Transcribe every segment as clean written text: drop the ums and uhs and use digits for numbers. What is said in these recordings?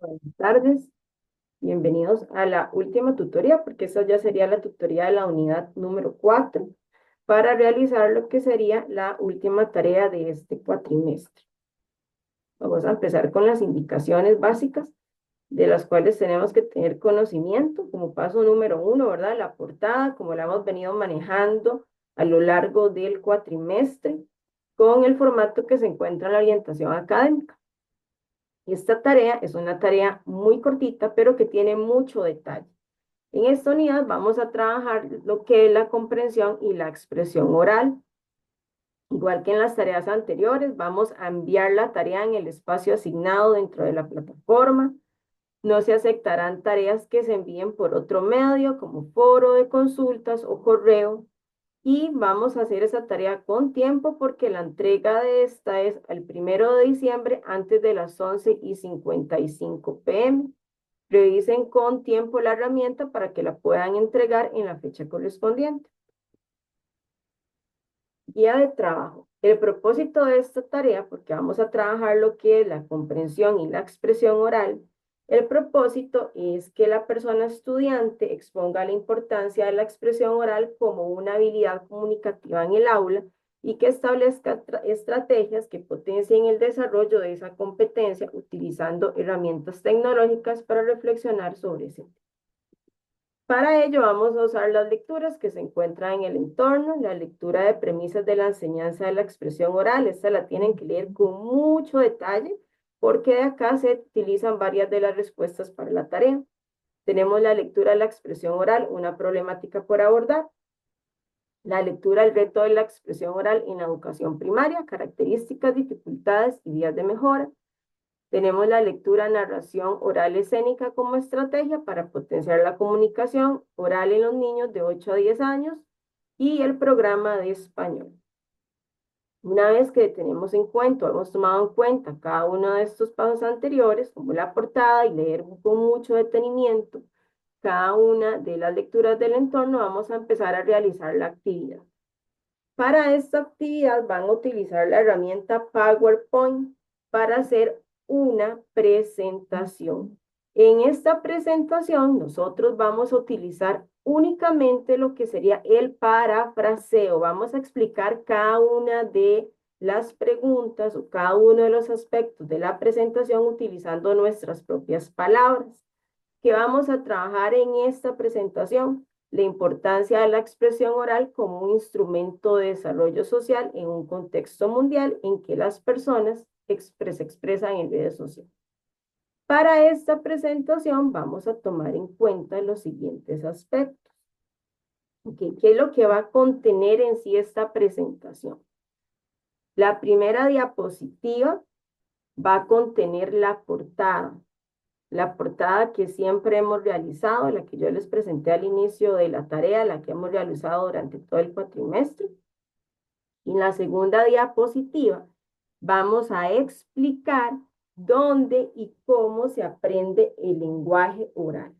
Buenas tardes, bienvenidos a la última tutoría, porque esa ya sería la tutoría de la unidad número 4, para realizar lo que sería la última tarea de este cuatrimestre. Vamos a empezar con las indicaciones básicas, de las cuales tenemos que tener conocimiento, como paso número 1, ¿verdad? La portada, como la hemos venido manejando a lo largo del cuatrimestre, con el formato que se encuentra en la orientación académica. Esta tarea es una tarea muy cortita, pero que tiene mucho detalle. En esta unidad vamos a trabajar lo que es la comprensión y la expresión oral. Igual que en las tareas anteriores, vamos a enviar la tarea en el espacio asignado dentro de la plataforma. No se aceptarán tareas que se envíen por otro medio, como foro de consultas o correo. Y vamos a hacer esa tarea con tiempo porque la entrega de esta es el 1 de diciembre antes de las 11:55 p.m. Revisen con tiempo la herramienta para que la puedan entregar en la fecha correspondiente. Guía de trabajo. El propósito de esta tarea, porque vamos a trabajar lo que es la comprensión y la expresión oral, el propósito es que la persona estudiante exponga la importancia de la expresión oral como una habilidad comunicativa en el aula y que establezca estrategias que potencien el desarrollo de esa competencia utilizando herramientas tecnológicas para reflexionar sobre ese tema. Para ello vamos a usar las lecturas que se encuentran en el entorno, la lectura de premisas de la enseñanza de la expresión oral. Esta la tienen que leer con mucho detalle porque de acá se utilizan varias de las respuestas para la tarea. Tenemos la lectura de la expresión oral, una problemática por abordar. La lectura del reto de la expresión oral en la educación primaria, características, dificultades y vías de mejora. Tenemos la lectura narración oral escénica como estrategia para potenciar la comunicación oral en los niños de 8 a 10 años y el programa de español. Una vez que tenemos en cuenta, hemos tomado en cuenta cada uno de estos pasos anteriores, como la portada y leer con mucho detenimiento cada una de las lecturas del entorno, vamos a empezar a realizar la actividad. Para esta actividad van a utilizar la herramienta PowerPoint para hacer una presentación. En esta presentación nosotros vamos a utilizar únicamente lo que sería el parafraseo. Vamos a explicar cada una de las preguntas o cada uno de los aspectos de la presentación utilizando nuestras propias palabras. ¿Qué vamos a trabajar en esta presentación? La importancia de la expresión oral como un instrumento de desarrollo social en un contexto mundial en que las personas se expresan en redes sociales. Para esta presentación vamos a tomar en cuenta los siguientes aspectos. ¿Qué es lo que va a contener en sí esta presentación? La primera diapositiva va a contener la portada. La portada que siempre hemos realizado, la que yo les presenté al inicio de la tarea, la que hemos realizado durante todo el cuatrimestre. Y en la segunda diapositiva vamos a explicar dónde y cómo se aprende el lenguaje oral.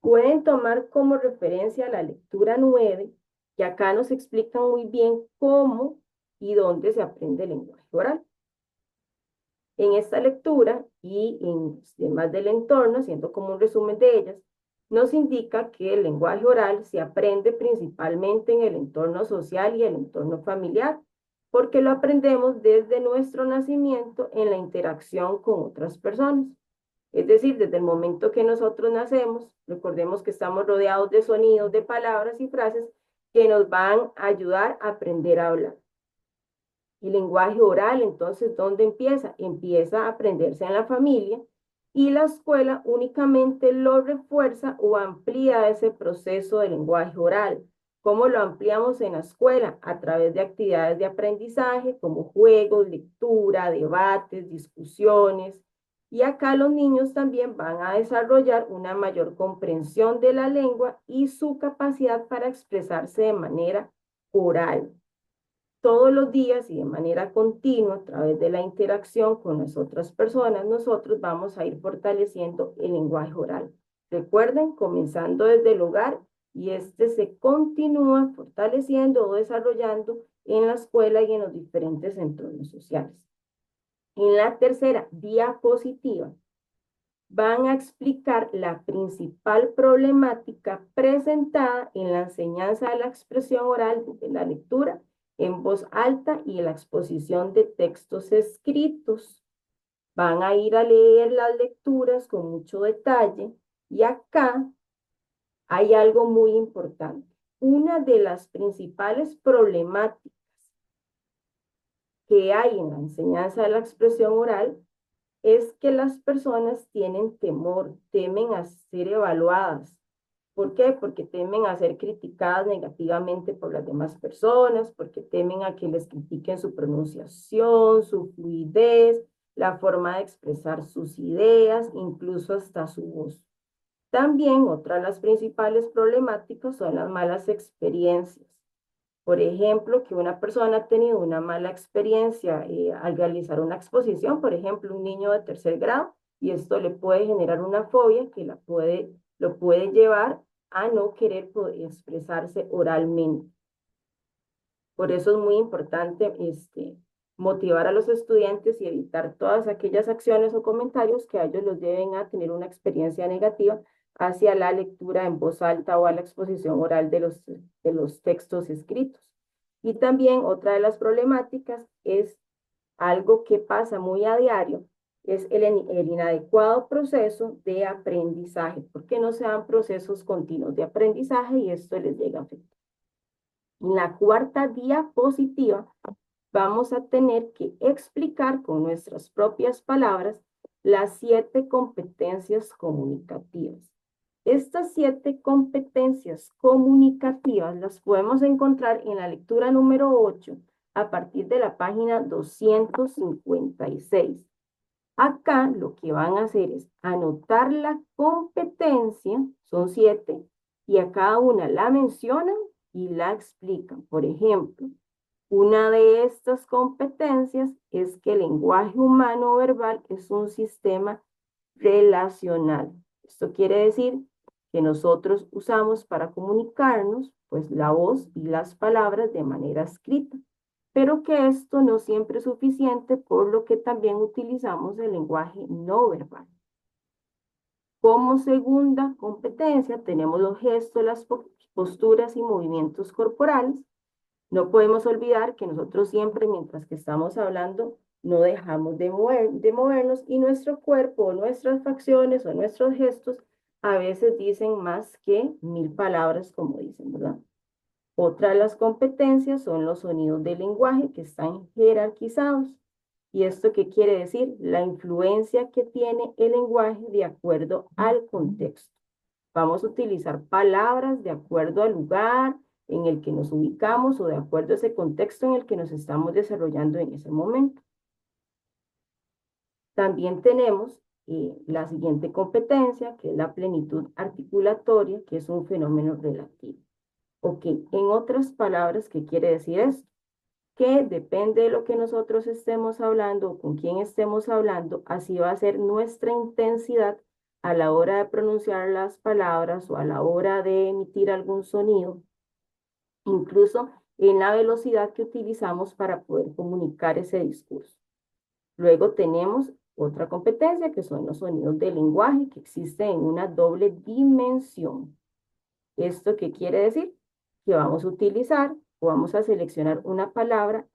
Pueden tomar como referencia la lectura 9, que acá nos explica muy bien cómo y dónde se aprende el lenguaje oral. En esta lectura y en los demás del entorno, siendo como un resumen de ellas, nos indica que el lenguaje oral se aprende principalmente en el entorno social y el entorno familiar, porque lo aprendemos desde nuestro nacimiento en la interacción con otras personas. Es decir, desde el momento que nosotros nacemos, recordemos que estamos rodeados de sonidos, de palabras y frases que nos van a ayudar a aprender a hablar. El lenguaje oral, entonces, ¿dónde empieza? Empieza a aprenderse en la familia y la escuela únicamente lo refuerza o amplía ese proceso de lenguaje oral. ¿Cómo lo ampliamos en la escuela? A través de actividades de aprendizaje como juegos, lectura, debates, discusiones. Y acá los niños también van a desarrollar una mayor comprensión de la lengua y su capacidad para expresarse de manera oral. Todos los días y de manera continua, a través de la interacción con las otras personas, nosotros vamos a ir fortaleciendo el lenguaje oral. Recuerden, comenzando desde el hogar y este se continúa fortaleciendo o desarrollando en la escuela y en los diferentes entornos sociales. En la tercera diapositiva van a explicar la principal problemática presentada en la enseñanza de la expresión oral, de la lectura en voz alta y en la exposición de textos escritos. Van a ir a leer las lecturas con mucho detalle y acá hay algo muy importante. Una de las principales problemáticas que hay en la enseñanza de la expresión oral es que las personas tienen temor, temen a ser evaluadas. ¿Por qué? Porque temen a ser criticadas negativamente por las demás personas, porque temen a que les critiquen su pronunciación, su fluidez, la forma de expresar sus ideas, incluso hasta su voz. También otra de las principales problemáticas son las malas experiencias. Por ejemplo, que una persona ha tenido una mala experiencia al realizar una exposición, por ejemplo, un niño de tercer grado, y esto le puede generar una fobia que lo puede llevar a no querer expresarse oralmente. Por eso es muy importante motivar a los estudiantes y evitar todas aquellas acciones o comentarios que a ellos los lleven a tener una experiencia negativa hacia la lectura en voz alta o a la exposición oral de los textos escritos. Y también otra de las problemáticas es algo que pasa muy a diario, es el inadecuado proceso de aprendizaje, porque no se dan procesos continuos de aprendizaje y esto les llega a afectar. En la cuarta diapositiva vamos a tener que explicar con nuestras propias palabras las 7 competencias comunicativas. Estas 7 competencias comunicativas las podemos encontrar en la lectura número 8 a partir de la página 256. Acá lo que van a hacer es anotar la competencia, son 7, y a cada una la mencionan y la explican. Por ejemplo, una de estas competencias es que el lenguaje humano verbal es un sistema relacional. Esto quiere decir que nosotros usamos para comunicarnos, pues, la voz y las palabras de manera escrita, pero que esto no siempre es suficiente, por lo que también utilizamos el lenguaje no verbal. Como segunda competencia tenemos los gestos, las posturas y movimientos corporales. No podemos olvidar que nosotros siempre, mientras que estamos hablando, no dejamos de movernos y nuestro cuerpo, o nuestras facciones o nuestros gestos a veces dicen más que 1000 palabras, como dicen, ¿verdad? Otra de las competencias son los sonidos del lenguaje que están jerarquizados. ¿Y esto qué quiere decir? La influencia que tiene el lenguaje de acuerdo al contexto. Vamos a utilizar palabras de acuerdo al lugar en el que nos ubicamos o de acuerdo a ese contexto en el que nos estamos desarrollando en ese momento. También tenemos la siguiente competencia, que es la plenitud articulatoria, que es un fenómeno relativo. Ok, en otras palabras, ¿qué quiere decir esto? Que depende de lo que nosotros estemos hablando o con quién estemos hablando, así va a ser nuestra intensidad a la hora de pronunciar las palabras o a la hora de emitir algún sonido, incluso en la velocidad que utilizamos para poder comunicar ese discurso. Luego tenemos otra competencia que son los sonidos del lenguaje que existen en una doble dimensión. ¿Esto qué quiere decir? Que vamos a utilizar o vamos a seleccionar una palabra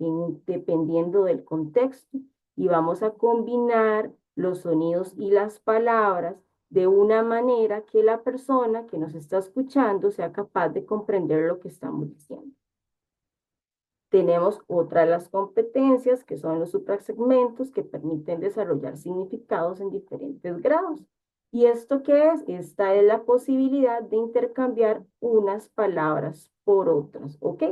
dependiendo del contexto y vamos a combinar los sonidos y las palabras de una manera que la persona que nos está escuchando sea capaz de comprender lo que estamos diciendo. Tenemos otra de las competencias que son los suprasegmentos que permiten desarrollar significados en diferentes grados. ¿Y esto qué es? Esta es la posibilidad de intercambiar unas palabras por otras, ¿ok?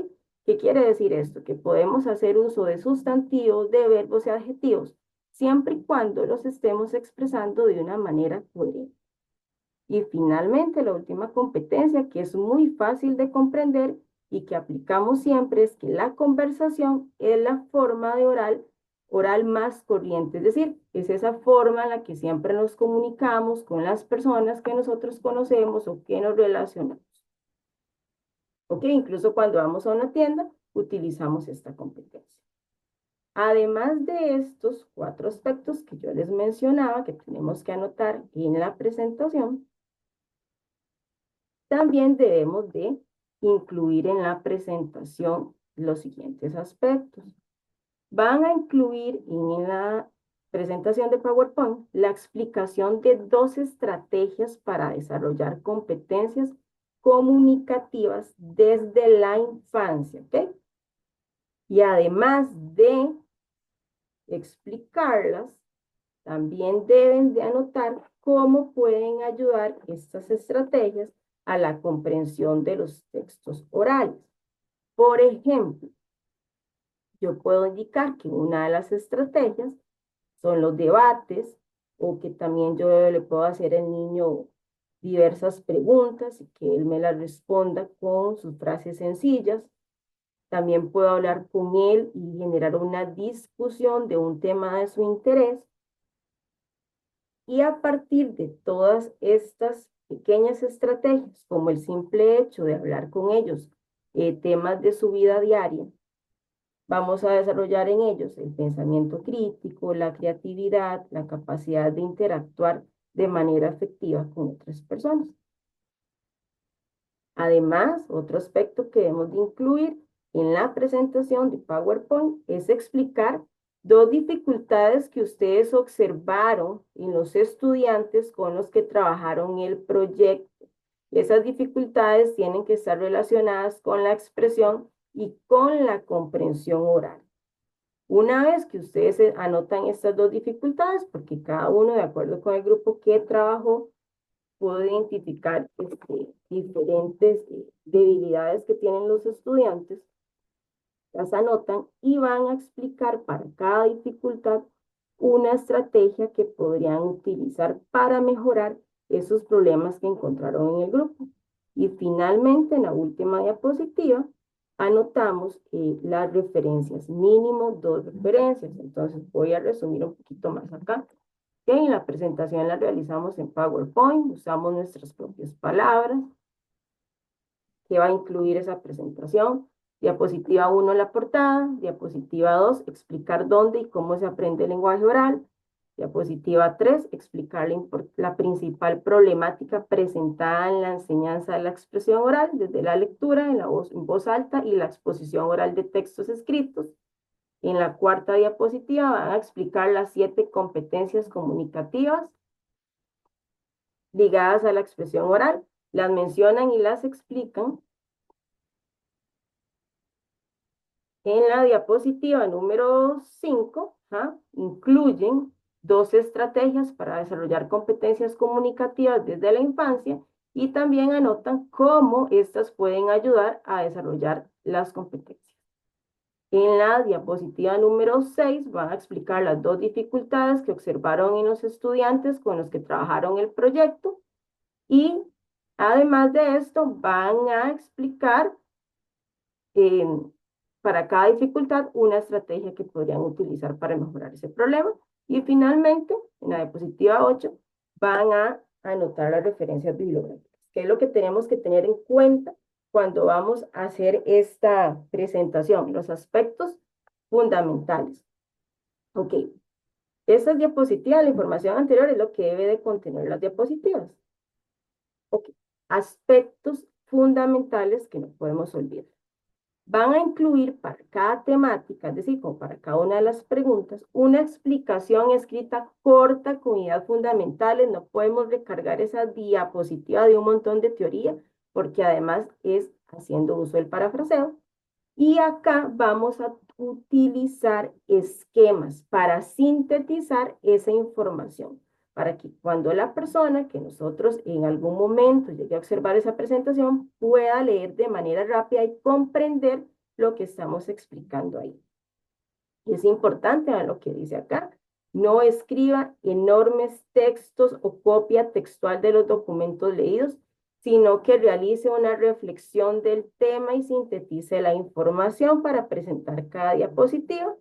¿Qué quiere decir esto? Que podemos hacer uso de sustantivos, de verbos y adjetivos, siempre y cuando los estemos expresando de una manera coherente. Y finalmente, la última competencia, que es muy fácil de comprender y que aplicamos siempre, es que la conversación es la forma de oral más corriente, es decir, es esa forma en la que siempre nos comunicamos con las personas que nosotros conocemos o que nos relacionamos. ¿Ok? Incluso cuando vamos a una tienda, utilizamos esta competencia. Además de estos 4 aspectos que yo les mencionaba que tenemos que anotar en la presentación, también debemos de incluir en la presentación los siguientes aspectos. Van a incluir en la presentación de PowerPoint la explicación de 2 estrategias para desarrollar competencias comunicativas desde la infancia, ¿ok? Y además de explicarlas, también deben de anotar cómo pueden ayudar estas estrategias a la comprensión de los textos orales. Por ejemplo, yo puedo indicar que una de las estrategias son los debates, o que también yo le puedo hacer al niño diversas preguntas y que él me las responda con sus frases sencillas. También puedo hablar con él y generar una discusión de un tema de su interés. Y a partir de todas estas pequeñas estrategias, como el simple hecho de hablar con ellos temas de su vida diaria, vamos a desarrollar en ellos el pensamiento crítico, la creatividad, la capacidad de interactuar de manera efectiva con otras personas. Además, otro aspecto que debemos de incluir en la presentación de PowerPoint es explicar 2 dificultades que ustedes observaron en los estudiantes con los que trabajaron el proyecto. Esas dificultades tienen que estar relacionadas con la expresión y con la comprensión oral. Una vez que ustedes anotan estas 2 dificultades, porque cada uno, de acuerdo con el grupo que trabajó, pudo identificar diferentes debilidades que tienen los estudiantes, las anotan y van a explicar para cada dificultad una estrategia que podrían utilizar para mejorar esos problemas que encontraron en el grupo. Y finalmente, en la última diapositiva, anotamos las referencias, mínimo 2 referencias. Entonces voy a resumir un poquito más acá. En la presentación la realizamos en PowerPoint, usamos nuestras propias palabras, que va a incluir esa presentación. Diapositiva 1, la portada. Diapositiva 2, explicar dónde y cómo se aprende el lenguaje oral. Diapositiva 3, explicar la principal problemática presentada en la enseñanza de la expresión oral, desde la lectura en voz alta y la exposición oral de textos escritos. En la 4ª diapositiva van a explicar las 7 competencias comunicativas ligadas a la expresión oral. Las mencionan y las explican. En la diapositiva número 5, incluyen 2 estrategias para desarrollar competencias comunicativas desde la infancia y también anotan cómo estas pueden ayudar a desarrollar las competencias. En la diapositiva número 6 van a explicar las 2 dificultades que observaron en los estudiantes con los que trabajaron el proyecto y además de esto van a explicar para cada dificultad una estrategia que podrían utilizar para mejorar ese problema. Y finalmente, en la diapositiva 8, van a anotar las referencias bibliográficas, que es lo que tenemos que tener en cuenta cuando vamos a hacer esta presentación, los aspectos fundamentales. Ok, estas diapositivas, la información anterior es lo que debe de contener las diapositivas. Ok, aspectos fundamentales que no podemos olvidar. Van a incluir para cada temática, es decir, como para cada una de las preguntas, una explicación escrita corta con ideas fundamentales. No podemos recargar esa diapositiva de un montón de teoría, porque además es haciendo uso del parafraseo. Y acá vamos a utilizar esquemas para sintetizar esa información, para que cuando la persona que nosotros en algún momento llegue a observar esa presentación pueda leer de manera rápida y comprender lo que estamos explicando ahí. Y es importante lo que dice acá, no escriba enormes textos o copia textual de los documentos leídos, sino que realice una reflexión del tema y sintetice la información para presentar cada diapositiva.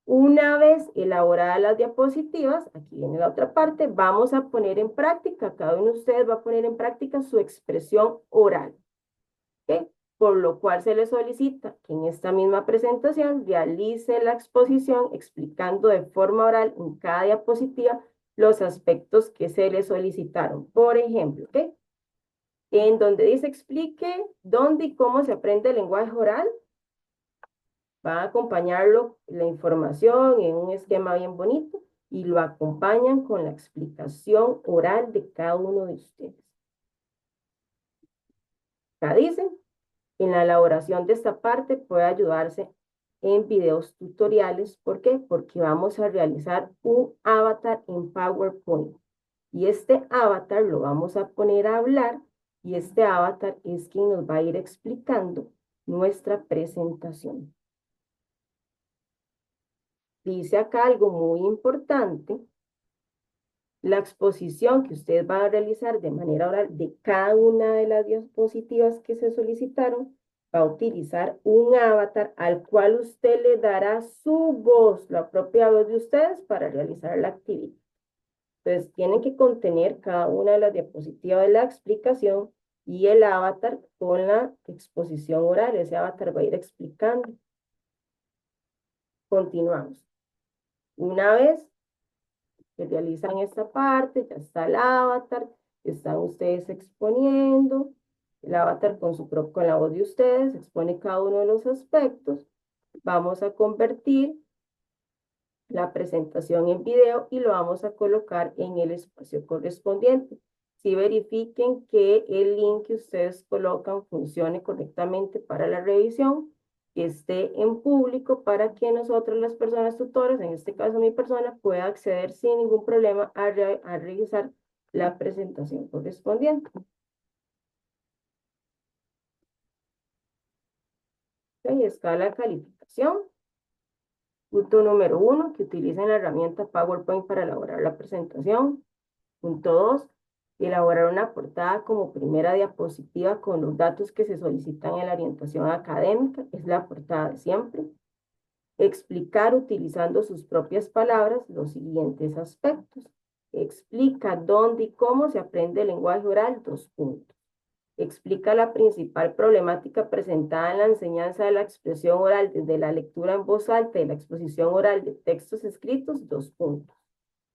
Una vez elaboradas las diapositivas, aquí viene la otra parte, vamos a poner en práctica, cada uno de ustedes va a poner en práctica su expresión oral. ¿Okay? por lo cual se le solicita que en esta misma presentación realice la exposición explicando de forma oral en cada diapositiva los aspectos que se le solicitaron. Por ejemplo, ¿ok? En donde dice explique dónde y cómo se aprende el lenguaje oral, va a acompañarlo la información en un esquema bien bonito y lo acompañan con la explicación oral de cada uno de ustedes. Acá dicen, en la elaboración de esta parte puede ayudarse en videos tutoriales. ¿Por qué? Porque vamos a realizar un avatar en PowerPoint. Y este avatar lo vamos a poner a hablar y este avatar es quien nos va a ir explicando nuestra presentación. Dice acá algo muy importante. La exposición que ustedes van a realizar de manera oral de cada una de las diapositivas que se solicitaron va a utilizar un avatar al cual usted le dará su voz, la propia voz de ustedes para realizar la actividad. Entonces, tienen que contener cada una de las diapositivas de la explicación y el avatar con la exposición oral. Ese avatar va a ir explicando. Continuamos. Una vez que realizan esta parte, ya está el avatar, están ustedes exponiendo, el avatar con la voz de ustedes expone cada uno de los aspectos. Vamos a convertir la presentación en video y lo vamos a colocar en el espacio correspondiente. Si verifiquen que el link que ustedes colocan funcione correctamente para la revisión, que esté en público para que nosotros, las personas tutoras, en este caso mi persona, pueda acceder sin ningún problema a revisar la presentación correspondiente. Okay, escala de calificación. Punto número 1, que utilicen la herramienta PowerPoint para elaborar la presentación. Punto 2, elaborar una portada como primera diapositiva con los datos que se solicitan en la orientación académica. Es la portada de siempre. Explicar utilizando sus propias palabras los siguientes aspectos. Explica dónde y cómo se aprende el lenguaje oral, 2 puntos. Explica la principal problemática presentada en la enseñanza de la expresión oral desde la lectura en voz alta y la exposición oral de textos escritos, 2 puntos.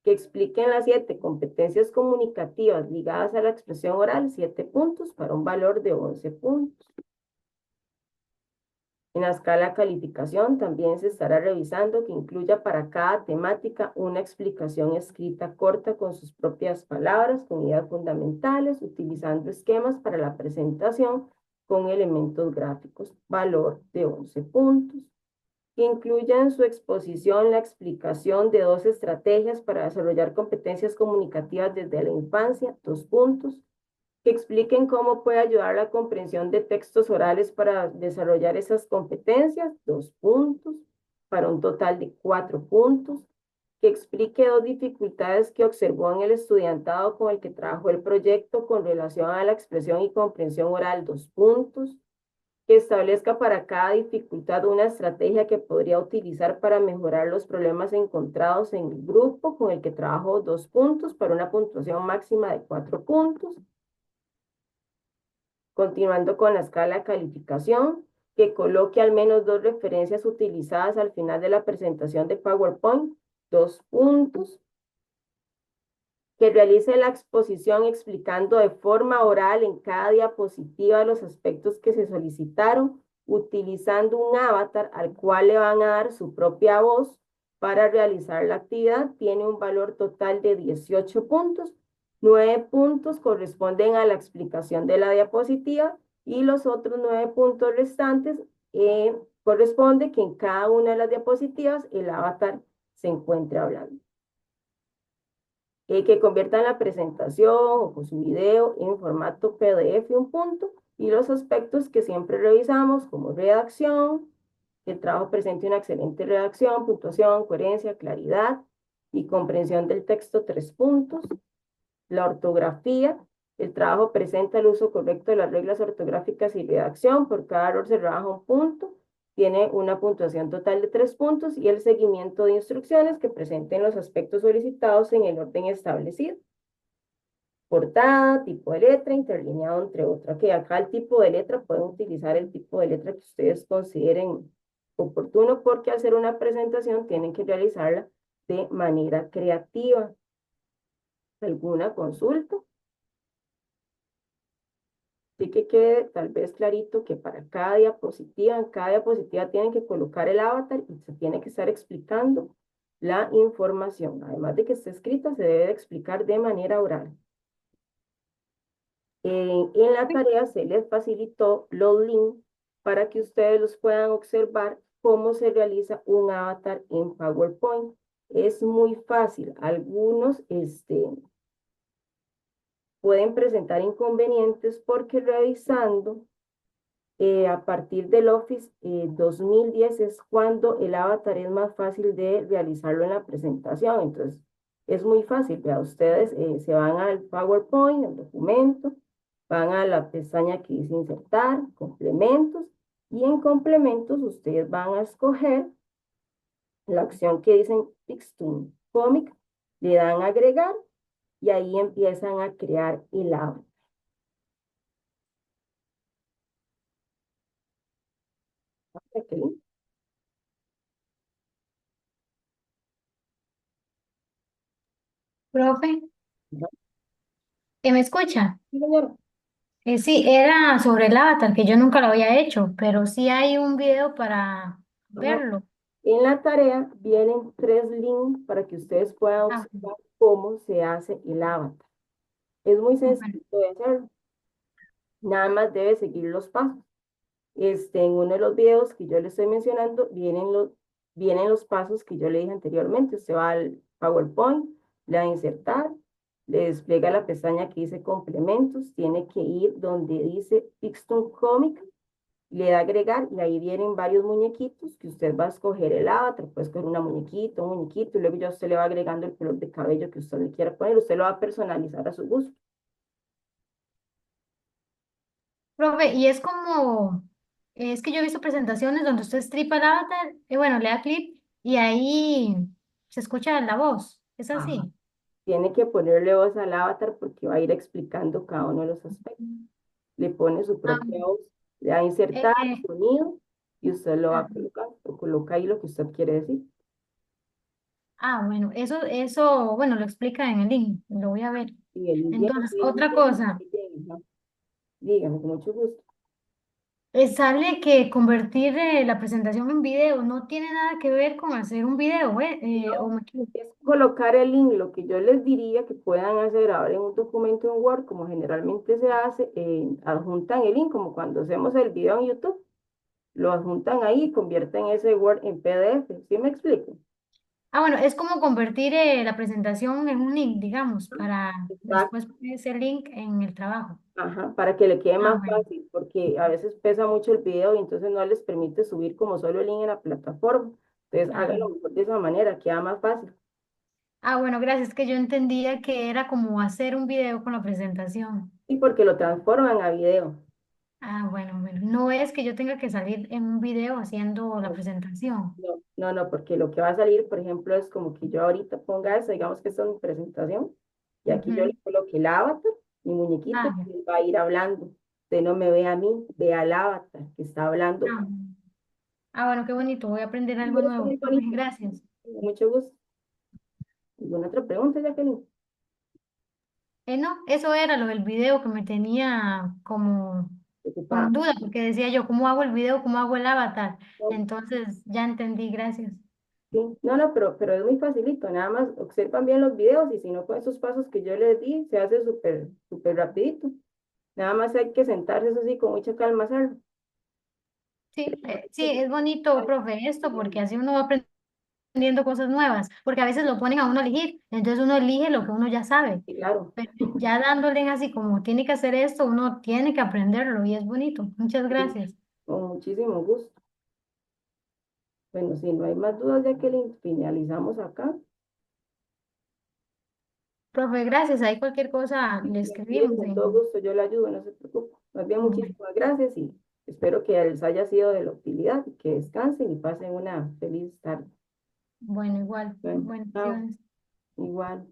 Que expliquen las 7 competencias comunicativas ligadas a la expresión oral, 7 puntos para un valor de 11 puntos. En la escala de calificación también se estará revisando que incluya para cada temática una explicación escrita corta con sus propias palabras, con ideas fundamentales, utilizando esquemas para la presentación con elementos gráficos, valor de 11 puntos. Que incluya en su exposición la explicación de 2 estrategias para desarrollar competencias comunicativas desde la infancia, 2 puntos. Que expliquen cómo puede ayudar la comprensión de textos orales para desarrollar esas competencias, 2 puntos, para un total de 4 puntos. Que explique 2 dificultades que observó en el estudiantado con el que trabajó el proyecto con relación a la expresión y comprensión oral, 2 puntos. Que establezca para cada dificultad una estrategia que podría utilizar para mejorar los problemas encontrados en el grupo con el que trabajó, 2 puntos, para una puntuación máxima de 4 puntos. Continuando con la escala de calificación, que coloque al menos 2 referencias utilizadas al final de la presentación de PowerPoint, 2 puntos. Que realice la exposición explicando de forma oral en cada diapositiva los aspectos que se solicitaron, utilizando un avatar al cual le van a dar su propia voz para realizar la actividad. Tiene un valor total de 18 puntos. 9 puntos corresponden a la explicación de la diapositiva y los otros 9 puntos restantes corresponde que en cada una de las diapositivas el avatar se encuentre hablando. Que conviertan la presentación o con su video en formato PDF, 1 punto, y los aspectos que siempre revisamos como redacción, que el trabajo presente una excelente redacción, puntuación, coherencia, claridad y comprensión del texto, 3 puntos. La ortografía, el trabajo presenta el uso correcto de las reglas ortográficas y redacción, por cada error se rebaja 1 punto, tiene una puntuación total de 3 puntos, y el seguimiento de instrucciones que presenten los aspectos solicitados en el orden establecido. portada, tipo de letra, interlineado, entre otras. Que acá el tipo de letra pueden utilizar el tipo de letra que ustedes consideren oportuno porque al hacer una presentación tienen que realizarla de manera creativa. ¿Alguna consulta? Así que quede tal vez clarito que para cada diapositiva, en cada diapositiva tienen que colocar el avatar y se tiene que estar explicando la información. Además de que esté escrita, se debe explicar de manera oral. En la tarea se les facilitó los links para que ustedes los puedan observar cómo se realiza un avatar en PowerPoint. Es muy fácil. Algunos pueden presentar inconvenientes porque revisando a partir del Office 2010 es cuando el avatar es más fácil de realizarlo en la presentación. Entonces, es muy fácil. Ya ustedes se van al PowerPoint, al documento, van a la pestaña que dice insertar, complementos, y en complementos ustedes van a escoger la opción que dicen Pixtoon Comic, le dan a agregar y ahí empiezan a crear el avatar. Ok. Profe, ¿me escucha? Sí, señora. Sí, era sobre el avatar, que yo nunca lo había hecho, pero sí hay un video para Ajá. verlo. En la tarea vienen 3 links para que ustedes puedan Ah, observar cómo se hace el avatar. Es muy bueno. sencillo de hacerlo. Nada más debe seguir los pasos. En uno de los videos que yo le estoy mencionando, vienen los pasos que yo le dije anteriormente. Usted va al PowerPoint, le da a insertar, le despliega la pestaña que dice complementos, tiene que ir donde dice Pixton Comic, le da agregar y ahí vienen varios muñequitos que usted va a escoger el avatar, puede escoger una muñequita, un muñequito, y luego ya usted le va agregando el color de cabello que usted le quiera poner, usted lo va a personalizar a su gusto. Profe, y es como, es que yo he visto presentaciones donde usted stripa el avatar, y bueno, le da clip y ahí se escucha la voz. ¿Es Ajá. así? Tiene que ponerle voz al avatar porque va a ir explicando cada uno de los aspectos. Le pone su Ah, propia voz, le da a eh, insertar eh, sonido y usted lo va a ah, colocar, o coloca ahí lo que usted quiere decir. bueno, eso, bueno, lo explica en el link, lo voy a ver. Y el idioma, Entonces, otra cosa. dígame, con mucho gusto. Sale que convertir la presentación en video no tiene nada que ver con hacer un video, ¿eh? O No, me equivoco. es colocar el link, lo que yo les diría que puedan hacer ahora en un documento en Word, como generalmente se hace, adjuntan el link, como cuando hacemos el video en YouTube, lo adjuntan ahí y convierten ese Word en PDF. ¿Sí me explico? Bueno, es como convertir la presentación en un link, digamos, para Exacto. después poner ese link en el trabajo. Ajá, para que le quede más Bueno, fácil, porque a veces pesa mucho el video y entonces no les permite subir como solo el link en la plataforma. Entonces háganlo ajá. mejor de esa manera, queda más fácil. Bueno, gracias, que yo entendía que era como hacer un video con la presentación. Y porque lo transforman a video. Bueno, bueno, no es que yo tenga que salir en un video haciendo la No, presentación. no, porque lo que va a salir, por ejemplo, es como que yo ahorita ponga eso, digamos que esta es mi presentación, y aquí yo le Ujú. coloque el avatar, mi muñequito, Ya. y él va a ir hablando. Usted no me ve a mí, ve al avatar que está hablando. Ah, bueno, qué bonito, voy a aprender Y algo mira, está nuevo. muy Profe, bonito. gracias. Con mucho gusto. ¿Alguna otra pregunta, Jacqueline? No, eso era lo del video que me tenía como Ocupada. con duda, porque decía yo, ¿cómo hago el video? ¿Cómo hago el avatar? No, Entonces, ya entendí, gracias. sí. No, pero es muy facilito, nada más observan bien los videos y si no con esos pasos que yo les di, se hace súper, súper rapidito. Nada más hay que sentarse, eso sí, con mucha calma hacerlo. Sí, sí, es bonito, profe, esto, porque así uno va aprendiendo cosas nuevas, porque a veces lo ponen a uno a elegir, entonces uno elige lo que uno ya sabe, Sí, claro, pero ya dándole así como tiene que hacer esto, uno tiene que aprenderlo y es bonito. Muchas sí, gracias. con muchísimo gusto. Bueno, si no hay más dudas, Jacqueline, finalizamos acá. Profe, gracias, ahí cualquier cosa le Y aquí escribimos. con todo gusto yo le ayudo, no se preocupe. Más bien, Bueno, muchísimas gracias y espero que les haya sido de la utilidad y que descansen y pasen una feliz tarde. bueno, igual, Bueno, chao, bendiciones. igual.